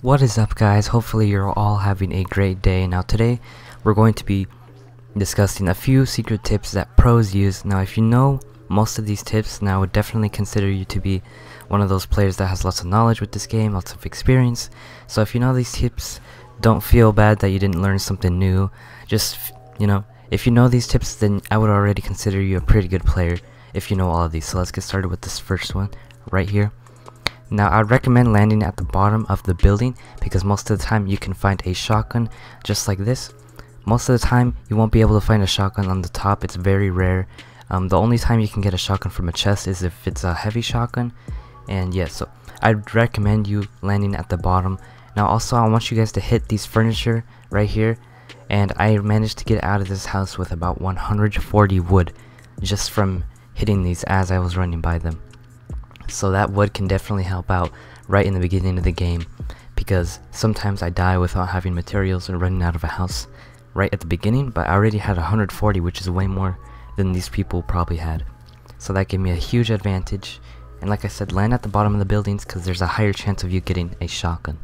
What is up, guys? Hopefully you're all having a great day. Now today we're going to be discussing a few secret tips that pros use. Now if you know most of these tips, now I would definitely consider you to be one of those players that has lots of knowledge with this game, lots of experience. So if you know these tips, don't feel bad that you didn't learn something new. Just, if you know these tips, then I would already consider you a pretty good player if you know all of these. So let's get started with this first one right here. Now I'd recommend landing at the bottom of the building because most of the time you can find a shotgun just like this. Most of the time you won't be able to find a shotgun on the top. It's very rare. The only time you can get a shotgun from a chest is if it's a heavy shotgun. And yeah, so I'd recommend you landing at the bottom. Now also I want you guys to hit these furniture right here, and I managed to get out of this house with about 140 wood just from hitting these as I was running by them. So that wood can definitely help out right in the beginning of the game, because sometimes I die without having materials and running out of a house right at the beginning, but I already had 140, which is way more than these people probably had. So that gave me a huge advantage, and like I said, land at the bottom of the buildings because there's a higher chance of you getting a shotgun.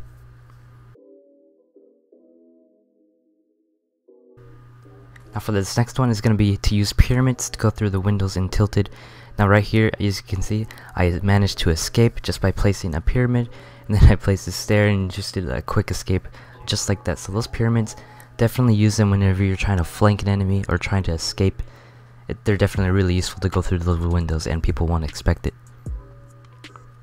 Now for this next one is going to be to use pyramids to go through the windows in Tilted. Now right here, as you can see, I managed to escape just by placing a pyramid, and then I placed a stair and just did a quick escape just like that. So those pyramids, definitely use them whenever you're trying to flank an enemy or trying to escape. They're definitely really useful to go through those windows and people won't expect it.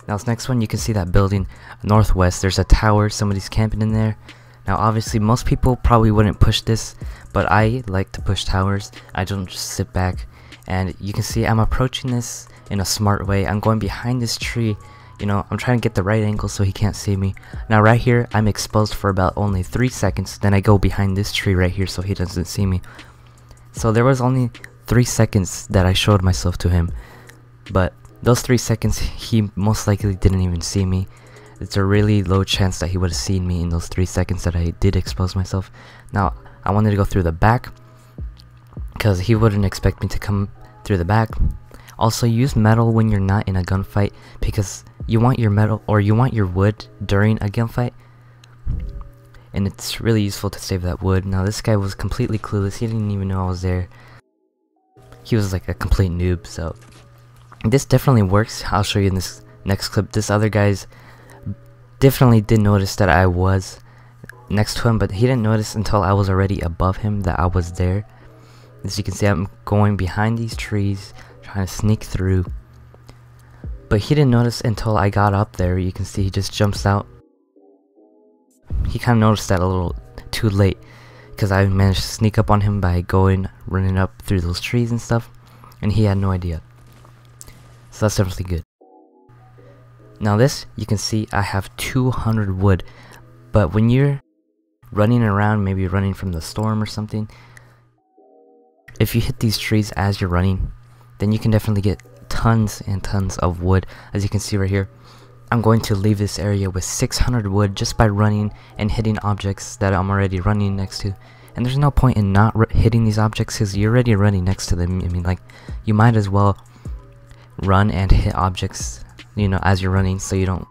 Now this next one, you can see that building northwest, there's a tower, somebody's camping in there. Now obviously most people probably wouldn't push this, but I like to push towers. I don't just sit back. And you can see I'm approaching this in a smart way. I'm going behind this tree, I'm trying to get the right angle so he can't see me. Now right here, I'm exposed for about only 3 seconds, then I go behind this tree right here so he doesn't see me. So there was only 3 seconds that I showed myself to him, but those 3 seconds he most likely didn't even see me. It's a really low chance that he would have seen me in those 3 seconds that I did expose myself. Now I wanted to go through the back because he wouldn't expect me to come through the back. Also, use metal when you're not in a gunfight because you want your metal or you want your wood during a gunfight, and it's really useful to save that wood. Now this guy was completely clueless. He didn't even know I was there. He was like a complete noob, so this definitely works. I'll show you in this next clip. This other guy's definitely did notice that I was next to him, but he didn't notice until I was already above him that I was there. As you can see, I'm going behind these trees, trying to sneak through. But he didn't notice until I got up there. You can see he just jumps out. He kind of noticed that a little too late, because I managed to sneak up on him by running up through those trees and stuff, and he had no idea. So that's definitely good. Now this, you can see I have 200 wood, but when you're running around, maybe running from the storm or something, if you hit these trees as you're running, then you can definitely get tons and tons of wood. As you can see right here, I'm going to leave this area with 600 wood just by running and hitting objects that I'm already running next to. And there's no point in not hitting these objects because you're already running next to them. I mean, like, you might as well run and hit objects, as you're running, so you don't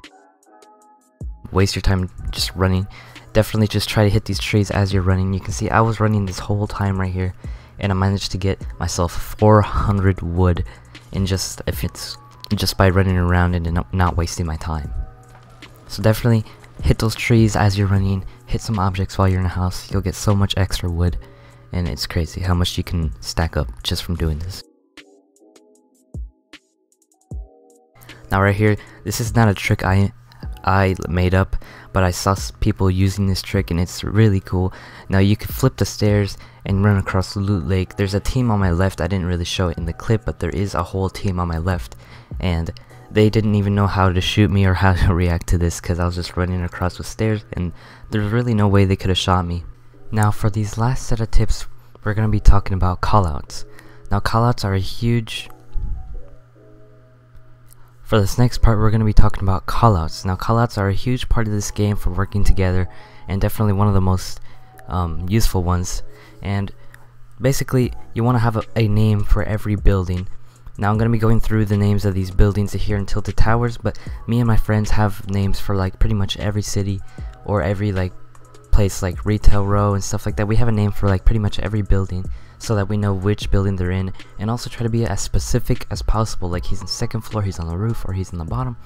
waste your time just running. Definitely just try to hit these trees as you're running. You can see I was running this whole time right here, and I managed to get myself 400 wood in just by running around and not wasting my time. So definitely hit those trees as you're running, hit some objects while you're in a house. You'll get so much extra wood, and it's crazy how much you can stack up just from doing this. Now right here, this is not a trick I made up, but I saw people using this trick and it's really cool. Now you can flip the stairs and run across the loot lake. There's a team on my left. I didn't really show it in the clip, but there is a whole team on my left, and they didn't even know how to shoot me or how to react to this because I was just running across the stairs and there's really no way they could have shot me. Now for these last set of tips, we're going to be talking about callouts. Now callouts are a huge... For this next part, we're going to be talking about callouts. Now callouts are a huge part of this game for working together, and definitely one of the most useful ones. And basically, you want to have a name for every building Now I'm gonna be going through the names of these buildings here in Tilted Towers, but me and my friends have names for like pretty much every city or every like place, like retail row and stuff like that. We have a name for like pretty much every building so that we know which building they're in, and also try to be as specific as possible, like he's in second floor, he's on the roof, or he's in the bottom.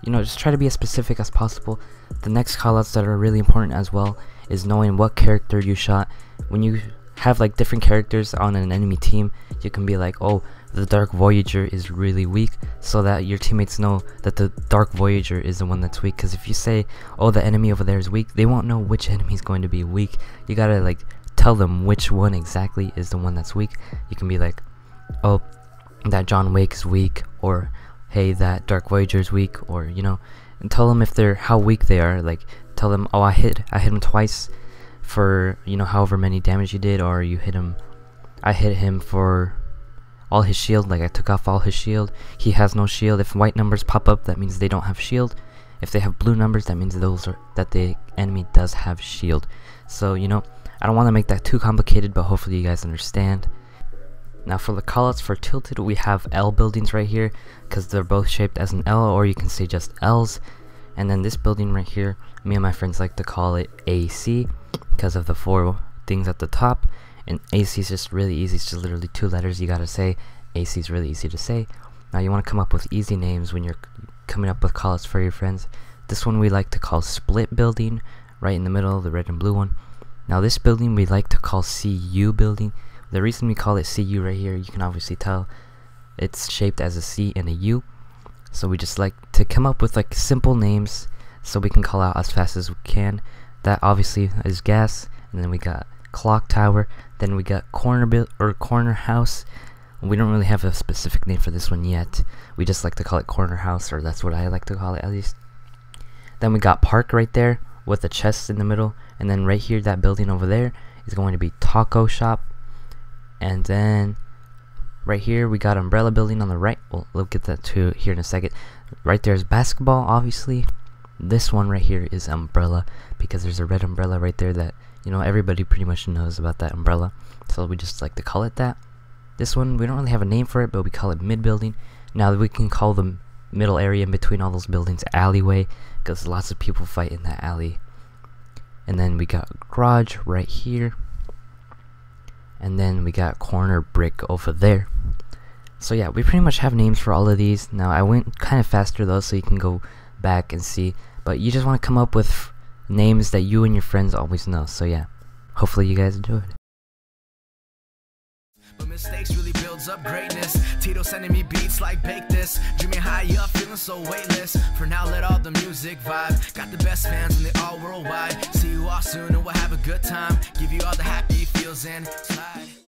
You know, just try to be as specific as possible. The next callouts that are really important as well is knowing what character you shot. When you have like different characters on an enemy team, you can be like, oh, the Dark Voyager is really weak, so that your teammates know that the Dark Voyager is the one that's weak. Because if you say, oh, the enemy over there is weak, they won't know which enemy is going to be weak. You gotta like tell them which one exactly is the one that's weak. You can be like, oh, that John Wick is weak, or hey, that Dark Voyager is weak, or you know, and tell them if they're how weak they are. Like tell them, oh, I hit him twice for, you know, however many damage you did, or I hit him for all his shield, like I took off all his shield. He has no shield. If white numbers pop up, that means they don't have shield. If they have blue numbers, that means that the enemy does have shield. So, you know, I don't want to make that too complicated, but hopefully you guys understand. Now for the callouts for Tilted, we have L buildings right here because they're both shaped as an L, or you can say just L's. And then this building right here, me and my friends like to call it AC because of the 4 things at the top. And AC is just really easy. It's just literally 2 letters you gotta say. AC is really easy to say. Now you want to come up with easy names when you're coming up with callouts for your friends. This one we like to call Split Building, right in the middle, the red and blue one. Now this building we like to call CU Building. The reason we call it CU right here, you can obviously tell it's shaped as a C and a U. So we just like to come up with like simple names so we can call out as fast as we can. That obviously is gas, and then we got Clock Tower, then we got Corner House. We don't really have a specific name for this one yet. We just like to call it Corner House, or that's what I like to call it at least. Then we got Park right there with a chest in the middle, and then right here, that building over there is going to be Taco Shop. And then right here we got Umbrella Building on the right. We'll get that to here in a second. Right there is Basketball, obviously. This one right here is Umbrella because there's a red umbrella right there that, you know, everybody pretty much knows about that umbrella. So we just like to call it that. This one, we don't really have a name for it, but we call it Mid Building. Now we can call the middle area in between all those buildings Alleyway because lots of people fight in that alley. And then we got Garage right here. And then we got Corner Brick over there. So yeah, we pretty much have names for all of these. Now I went kind of faster though, so you can go back and see. But you just want to come up with names that you and your friends always know. So yeah, hopefully you guys enjoyed. But mistakes really builds up greatness. Teadoh sending me beats like bake this. Dreaming high up, feeling so weightless. For now, let all the music vibe. Got the best fans and they all worldwide. See you all soon and we'll have a good time. Give you all the happy feels and slide.